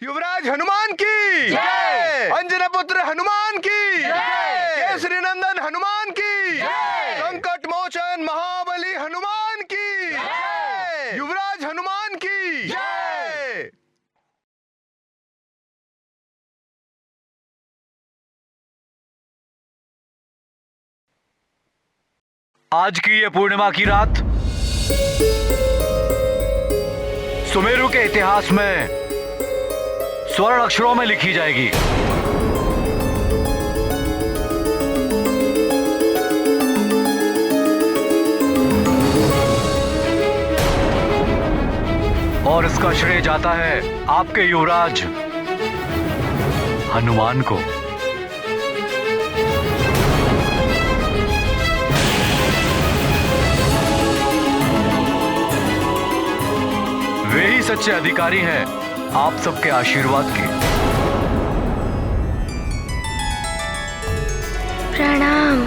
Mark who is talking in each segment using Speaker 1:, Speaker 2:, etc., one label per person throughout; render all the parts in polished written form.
Speaker 1: युवराज हनुमान की जय, अंजनी पुत्र हनुमान की जय, केसरी नंदन हनुमान की जय, संकट मोचन महाबली हनुमान की जय, युवराज हनुमान की जय।
Speaker 2: आज की ये पूर्णिमा की रात सुमेरु के इतिहास में स्वर्ण अक्षरों में लिखी जाएगी। और इसका श्रेय जाता है आपके युवराज हनुमान को। वे ही सच्चे अधिकारी हैं आप सबके आशीर्वाद के।
Speaker 3: प्रणाम।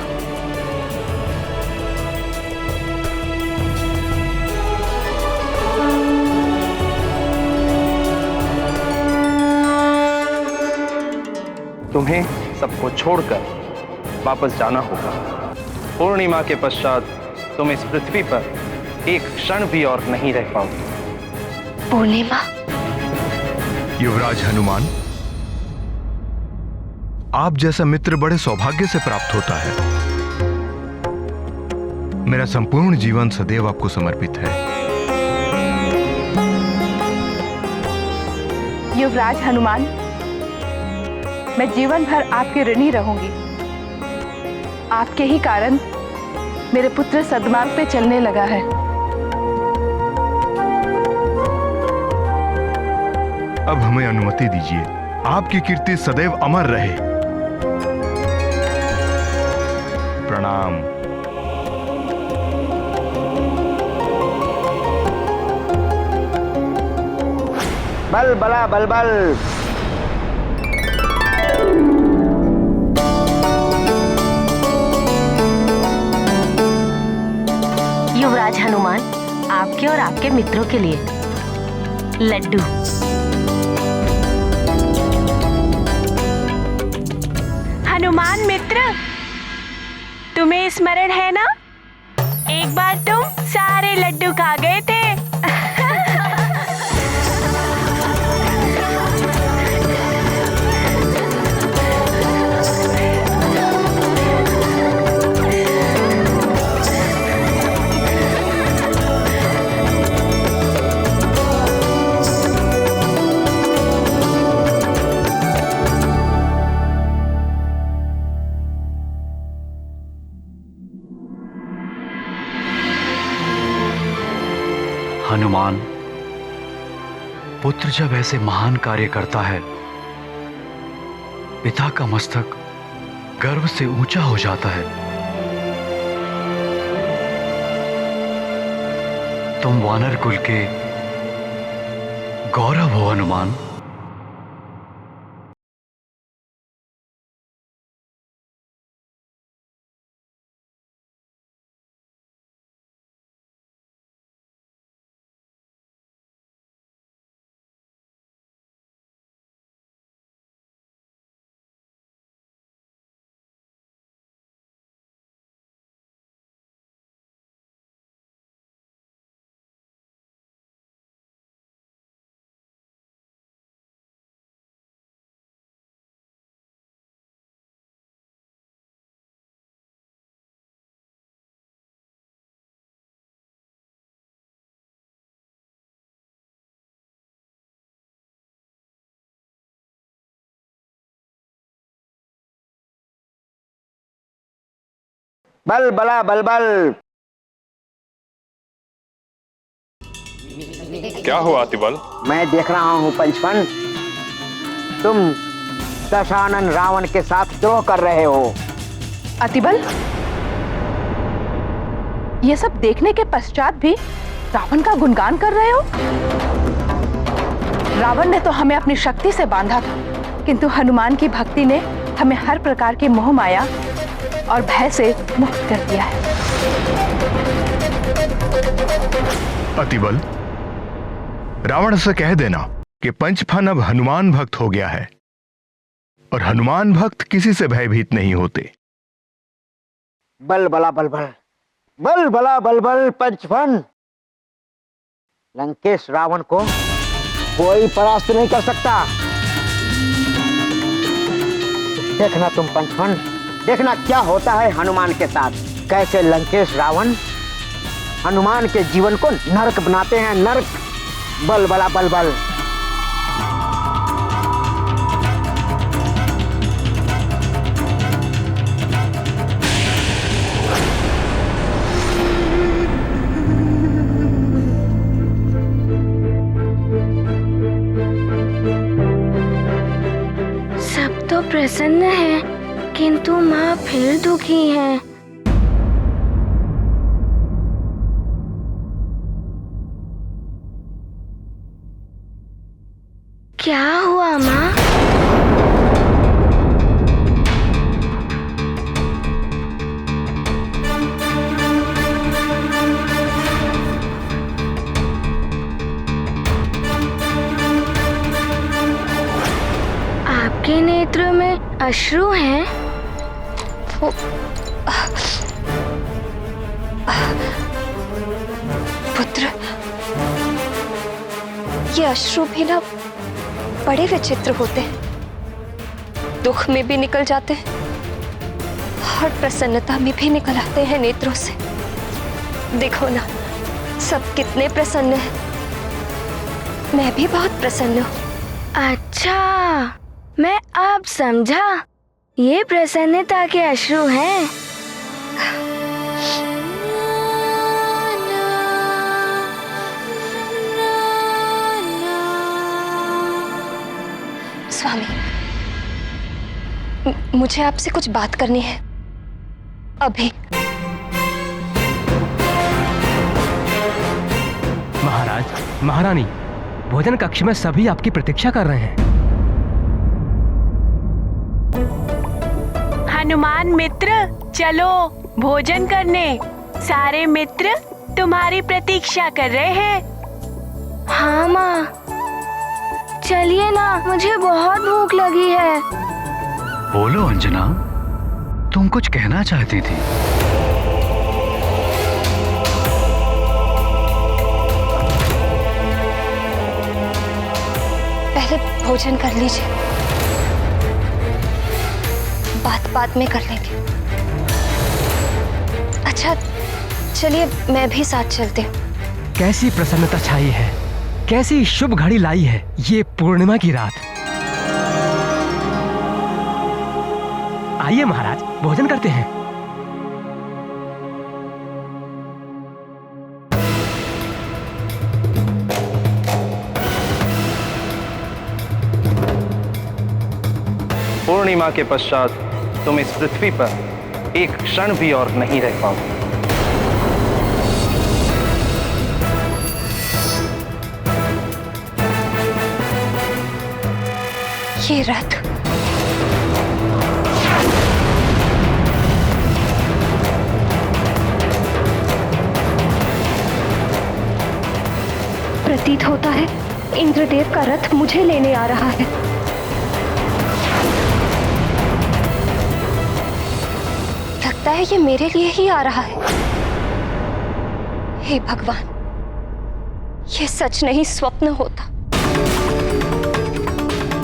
Speaker 4: तुम्हें सबको छोड़कर वापस जाना होगा। पूर्णिमा के पश्चात तुम इस पृथ्वी पर एक क्षण भी और नहीं रह पाओगे।
Speaker 3: पूर्णिमा?
Speaker 1: युवराज हनुमान, आप जैसा मित्र बड़े सौभाग्य से प्राप्त होता है। मेरा संपूर्ण जीवन सदैव आपको समर्पित है।
Speaker 5: युवराज हनुमान, मैं जीवन भर आपके ऋणी रहूंगी। आपके ही कारण मेरे पुत्र सद्मार्ग पे चलने लगा है।
Speaker 1: अब हमें अनुमति दीजिए, आपकी कीर्ति सदैव अमर रहे। प्रणाम।
Speaker 4: बल बला बल बल।
Speaker 3: युवराज हनुमान, आपके और आपके मित्रों के लिए लड्डू।
Speaker 5: हनुमान मित्र, तुम्हें स्मरण है ना, एक बार तुम सारे लड्डू खा गए थे।
Speaker 2: हनुमान, पुत्र जब ऐसे महान कार्य करता है, पिता का मस्तक गर्व से ऊंचा हो जाता है। तुम वानर कुल के गौरव हो हनुमान।
Speaker 4: बल बला बल बल।
Speaker 6: क्या हुआ अतिबल?
Speaker 7: मैं देख रहा हूं पंचपन, तुम दशानन रावण के साथ द्रोह कर रहे हो।
Speaker 5: अतिबल, ये सब देखने के पश्चात भी रावण का गुणगान कर रहे हो? रावण ने तो हमें अपनी शक्ति से बांधा था, किंतु हनुमान की भक्ति ने हमें हर प्रकार की मोह माया और भय से मुक्त कर दिया है।
Speaker 1: अतिबल, रावण से कह देना कि पंचफन अब हनुमान भक्त हो गया है और हनुमान भक्त किसी से भयभीत नहीं होते।
Speaker 7: बल बला बल बल, बल बला बल बल पंचफन। लंकेश रावण को कोई परास्त नहीं कर सकता। देखना तुम पंचफन, देखना क्या होता है हनुमान के साथ। कैसे लंकेश रावण हनुमान के जीवन को नरक बनाते हैं, नरक। बल बला बल बल।
Speaker 3: सब तो प्रसन्न है, किंतु माँ फिर दुखी है। क्या हुआ माँ? आपके नेत्र में अश्रु हैं?
Speaker 6: पुत्र, ये अश्रु भी ना बड़े विचित्र होते हैं। दुख में भी निकल जाते हैं और प्रसन्नता में भी निकल आते हैं नेत्रों से। देखो ना, सब कितने प्रसन्न हैं। मैं भी बहुत प्रसन्न हूँ।
Speaker 3: अच्छा, मैं अब समझा, ये प्रसन्नता के अश्रु हैं।
Speaker 6: स्वामी, मुझे आपसे कुछ बात करनी है अभी।
Speaker 8: महाराज, महारानी, भोजन कक्ष में सभी आपकी प्रतीक्षा कर रहे हैं।
Speaker 9: हनुमान मित्र, चलो भोजन करने। सारे मित्र तुम्हारी प्रतीक्षा कर रहे हैं।
Speaker 3: हाँ माँ, चलिए ना, मुझे बहुत भूख लगी है।
Speaker 2: बोलो अंजना, तुम कुछ कहना चाहती थी।
Speaker 6: पहले भोजन कर लीजिए, बात बाद में कर लेंगे। अच्छा चलिए, मैं भी साथ चलती हूँ।
Speaker 8: कैसी प्रसन्नता छाई है, कैसी शुभ घड़ी लाई है ये पूर्णिमा की रात। आइए महाराज, भोजन करते हैं।
Speaker 4: पूर्णिमा के पश्चात तुम इस पृथ्वी पर एक क्षण भी और नहीं रह पाओगे।
Speaker 6: ये रथ प्रतीत होता है इंद्रदेव का रथ मुझे लेने आ रहा है। लगता है ये मेरे लिए ही आ रहा है। हे भगवान, ये सच नहीं स्वप्न होता।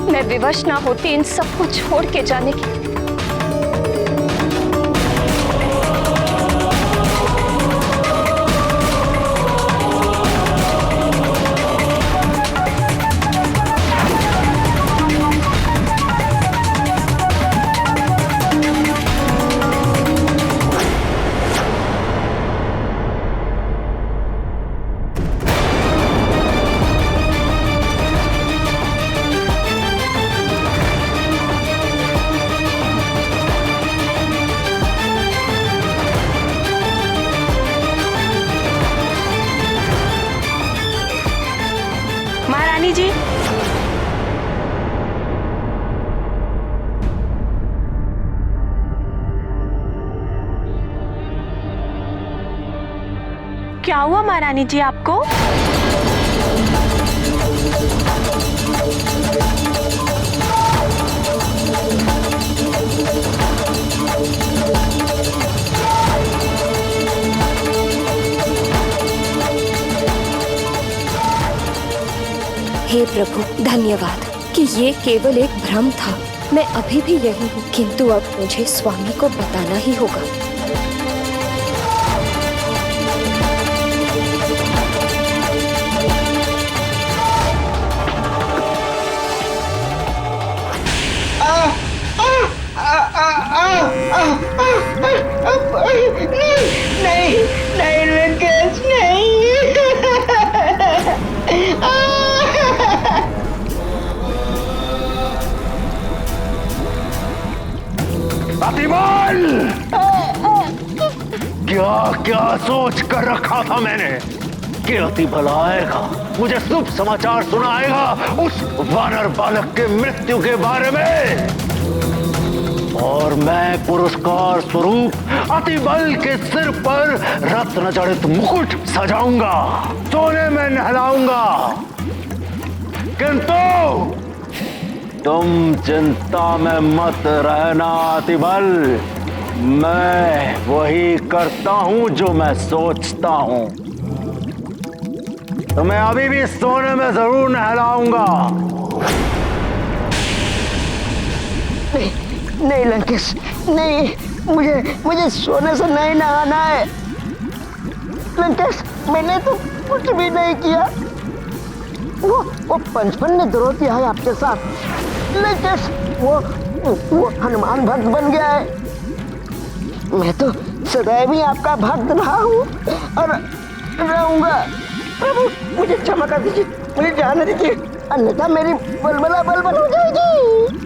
Speaker 6: मैं विवश ना होती इन सबको छोड़ के जाने की।
Speaker 9: महारानी जी, क्या हुआ महारानी जी आपको?
Speaker 6: हे प्रभु, धन्यवाद कि ये केवल एक भ्रम था। मैं अभी भी यही हूँ, किंतु अब मुझे स्वामी को बताना ही होगा।
Speaker 7: नहीं नहीं लंकेश, नहीं।
Speaker 2: अतिबल! क्या क्या सोच कर रखा था मैंने कि अतिबल आएगा, मुझे शुभ समाचार सुनाएगा उस वानर बालक के मृत्यु के बारे में, और मैं पुरस्कार स्वरूप अतिबल के सिर पर रत्न जड़ित मुकुट सजाऊंगा, सोने में नहलाऊंगा। किंतु तुम चिंता में मत रहना अतिबल, मैं वही करता हूं जो मैं सोचता हूं। तो मैं अभी भी सोने में जरूर नहलाऊंगा।
Speaker 7: नहीं नहीं लंकेश, नहीं, मुझे सोने से नहीं नहाना है। लंकेश, मैंने तो कुछ भी नहीं किया। वो पंचपन ने द्रोह किया है आपके साथ। लंकेश, वो हनुमान भक्त बन गया है। मैं तो सदैव ही आपका भक्त रहा हूँ और रहूंगा। प्रभु, मुझे क्षमा कर दीजिए, मुझे जाने दीजिए, अन्यथा मेरी बलबला बलबल हो जाएगी।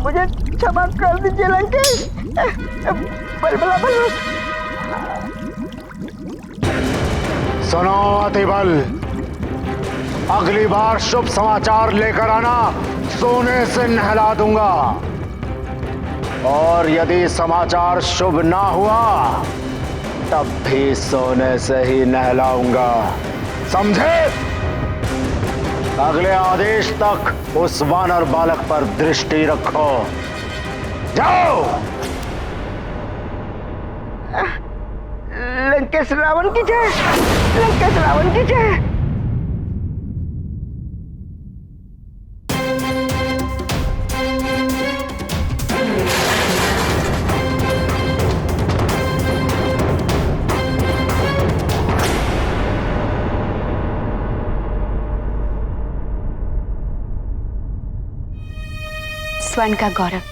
Speaker 7: मुझे क्षमा कर दीजिए लंकेश। बलबला बलबल।
Speaker 2: सुनो अतिबल, अगली बार शुभ समाचार लेकर आना, सोने से नहला दूंगा, और यदि समाचार शुभ ना हुआ तब भी सोने से ही नहलाऊंगा, समझे? अगले आदेश तक उस वानर बालक पर दृष्टि रखो। जाओ।
Speaker 7: लंकेश रावण की जय, लंकेश रावण की जय।
Speaker 10: स्वर्ण का गौरव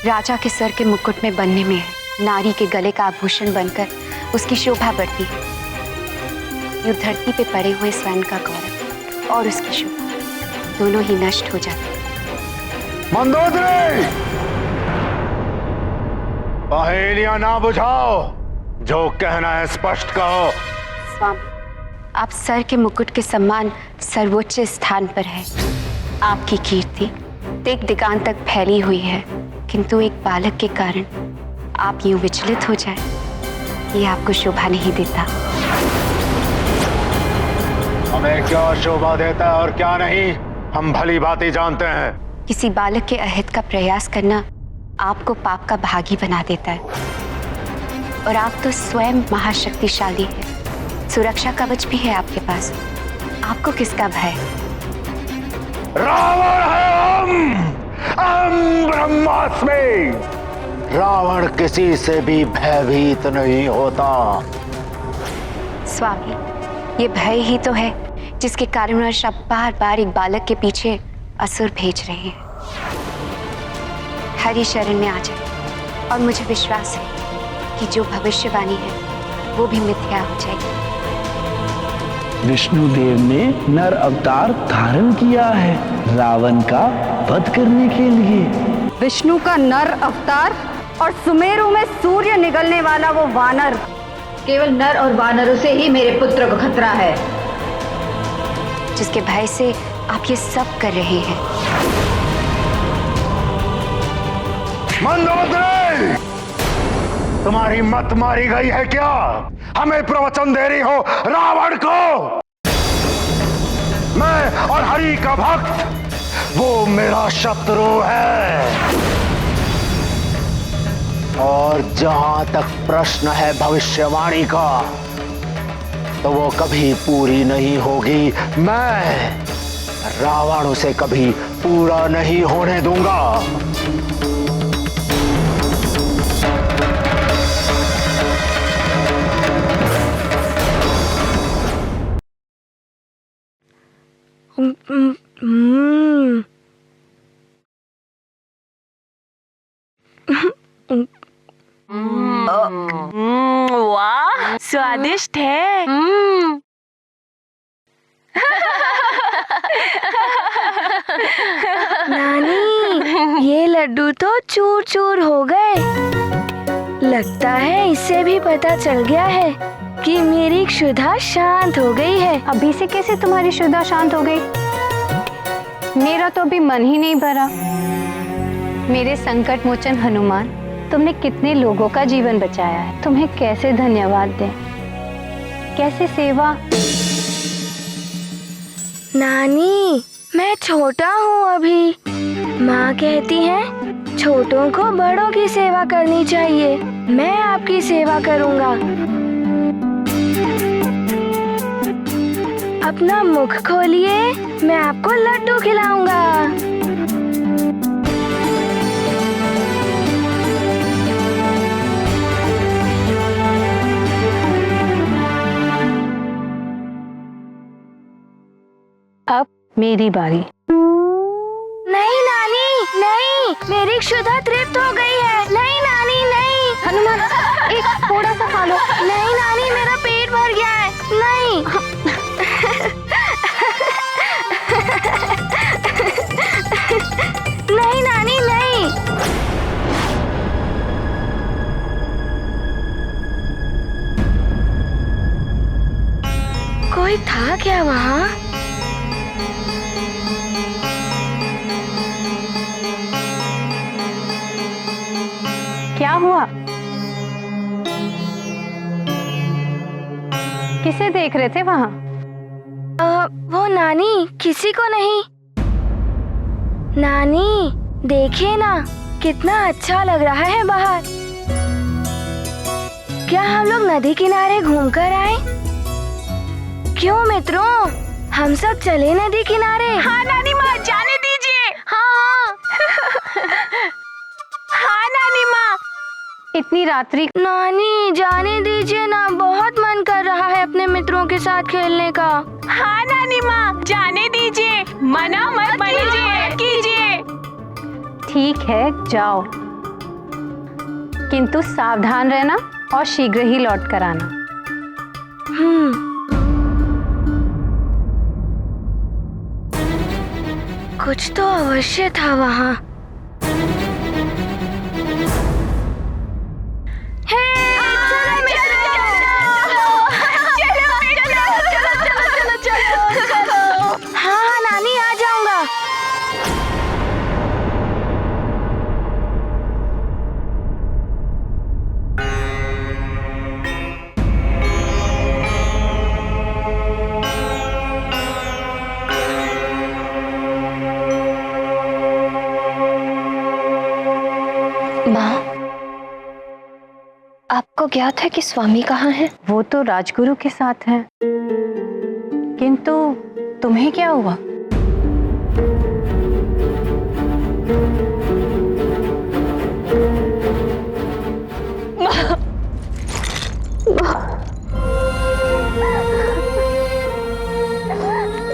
Speaker 10: राजा के सर के मुकुट में बनने में है, नारी के गले का आभूषण बनकर उसकी शोभा बढ़ती है। यूं धरती पे पड़े हुए स्वर्ण का गौरव और उसकी शोभा दोनों ही नष्ट हो जाते हैं।
Speaker 2: मंदोदरी, पहेलियां ना बुझाओ, जो कहना है स्पष्ट कहो।
Speaker 10: स्वामी, आप सर के मुकुट के सम्मान सर्वोच्च स्थान पर है। आपकी कीर्ति दिग दिगांत तक फैली हुई है, किंतु एक बालक के कारण आप यूं विचलित हो जाए, ये आपको शोभा नहीं देता।
Speaker 2: हमें क्या शोभा देता है और क्या नहीं, हम भली बातें जानते हैं।
Speaker 10: किसी बालक के अहित का प्रयास करना आपको पाप का भागी बना देता है, और आप तो स्वयं महाशक्तिशाली है, सुरक्षा कवच भी है आपके पास, आपको किसका भय?
Speaker 2: रावण है हम ब्रह्मास्मि। रावण किसी से भी भयभीत नहीं होता।
Speaker 10: स्वामी, ये भय ही तो है जिसके कारणवश आप बार बार एक बालक के पीछे असुर भेज रहे हैं। हरि शरण में आ जाए, और मुझे विश्वास है कि जो भविष्यवाणी है वो भी मिथ्या हो जाएगी।
Speaker 11: विष्णुदेव ने नर अवतार धारण किया है रावण का वध करने के लिए।
Speaker 12: विष्णु का नर अवतार और सुमेरु में सूर्य निगलने वाला वो वानर। केवल नर और वानरों से ही मेरे पुत्र को खतरा है,
Speaker 10: जिसके भय से आप ये सब कर रहे हैं।
Speaker 2: मंदोदरी, तुम्हारी मत मारी गई है क्या? हमें प्रवचन दे रही हो रावण को? मैं और हरि का भक्त, वो मेरा शत्रु है। और जहां तक प्रश्न है भविष्यवाणी का, तो वो कभी पूरी नहीं होगी। मैं रावण उसे कभी पूरा नहीं होने दूंगा।
Speaker 9: वाह, स्वादिष्ट है।
Speaker 13: नानी, ये लड्डू तो चूर चूर हो गए। लगता है इससे भी पता चल गया है कि मेरी क्षुधा शांत हो गई है।
Speaker 12: अभी से कैसे तुम्हारी क्षुधा शांत हो गई? मेरा तो अभी मन ही नहीं भरा। मेरे संकट मोचन हनुमान, तुमने कितने लोगों का जीवन बचाया है। तुम्हें कैसे धन्यवाद दें, कैसे सेवा।
Speaker 13: नानी, मैं छोटा हूँ अभी। माँ कहती है छोटों को बड़ों की सेवा करनी चाहिए। मैं आपकी सेवा करूँगा। अपना मुख खोलिए, मैं आपको लड्डू खिलाऊंगा।
Speaker 12: अब मेरी बारी।
Speaker 13: नहीं नानी, नहीं, मेरी क्षुधा तृप्त हो गई है। नहीं नानी, नहीं।
Speaker 12: हनुमान, एक थोड़ा सा खा लो।
Speaker 13: नहीं नानी, मेरा पेट भर गया है। नहीं। नहीं नानी, नहीं। कोई था क्या वहाँ?
Speaker 12: क्या हुआ? किसे देख रहे थे वहाँ?
Speaker 13: वो नानी, किसी को नहीं। नानी, देखिए ना, कितना अच्छा लग रहा है बाहर। क्या हम लोग नदी किनारे घूमकर आए? क्यों मित्रों, हम सब चले नदी किनारे?
Speaker 9: हाँ नानी माँ, जाने दीजिए।
Speaker 13: हाँ।
Speaker 9: हाँ नानी माँ।
Speaker 12: इतनी रात्रि।
Speaker 13: नानी, जाने दीजिए ना, बहुत मन कर रहा है अपने मित्रों के साथ खेलने का।
Speaker 9: हाँ नानी माँ, जाने दीजिए। मना मत कीजिए।
Speaker 12: ठीक है, जाओ, किंतु सावधान रहना और शीघ्र ही लौट कर आना।
Speaker 13: कुछ तो अवश्य था वहाँ। हाँ नानी, आ जाऊंगा। माँ, आपको ज्ञात है कि स्वामी कहाँ हैं?
Speaker 12: वो तो राजगुरु के साथ हैं। किंतु तुम्हें क्या हुआ?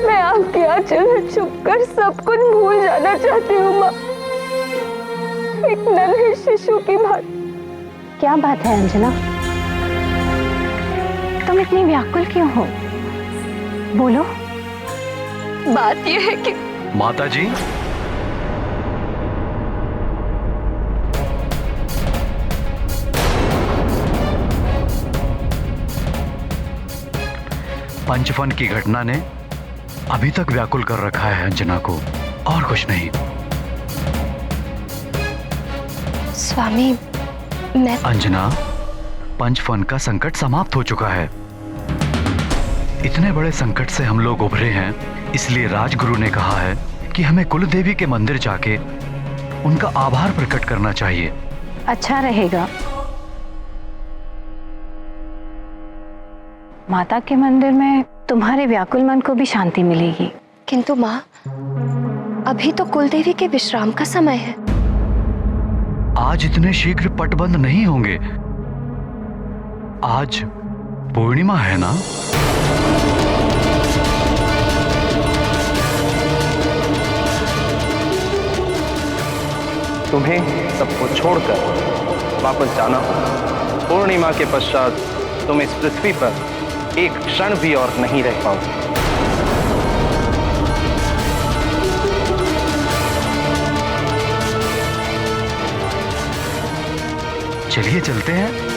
Speaker 13: मैं आपके आंचल में छुपकर सब कुछ भूल जाना चाहती हूँ माँ, एक नन्हे शिशु की बात।
Speaker 12: क्या बात है अंजना? तुम इतनी व्याकुल क्यों हो? बोलो।
Speaker 6: बात यह है कि
Speaker 14: माता जी, पंचफन की घटना ने अभी तक व्याकुल कर रखा है अंजना को, और कुछ नहीं।
Speaker 6: स्वामी, मैं
Speaker 14: अंजना, पंचफन का संकट समाप्त हो चुका है। इतने बड़े संकट से हम लोग उभरे हैं, इसलिए राजगुरु ने कहा है कि हमें कुलदेवी के मंदिर जाके उनका आभार प्रकट करना चाहिए।
Speaker 12: अच्छा रहेगा। माता के मंदिर में तुम्हारे व्याकुल मन को भी शांति मिलेगी।
Speaker 6: किंतु माँ, अभी तो कुलदेवी के विश्राम का समय है।
Speaker 14: आज इतने शीघ्र पटबंद नहीं होंगे। आज पूर्णिमा है ना?
Speaker 4: तुम्हें सबको छोड़कर वापस जाना होगा। पूर्णिमा के पश्चात तुम इस पृथ्वी पर एक क्षण भी और नहीं रह पाओगे।
Speaker 14: चलिए चलते हैं।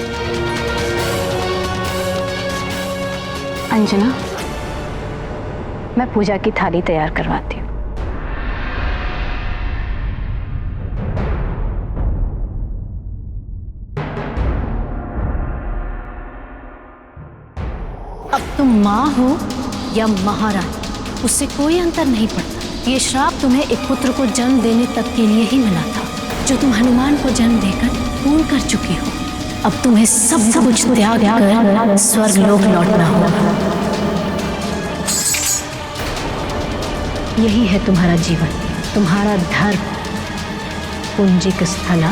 Speaker 12: अंजना, मैं पूजा की थाली तैयार करवाती हूँ।
Speaker 15: अब तुम माँ हो या महारानी, उससे कोई अंतर नहीं पड़ता। ये श्राप तुम्हें एक पुत्र को जन्म देने तक के लिए ही मिला था, जो तुम हनुमान को जन्म देकर पूर्ण कर चुकी हो। अब तुम्हें सब कुछ त्याग कर स्वर्ग लोक लौटना होगा। यही है तुम्हारा जीवन, तुम्हारा धर्म। पुंजिक स्थला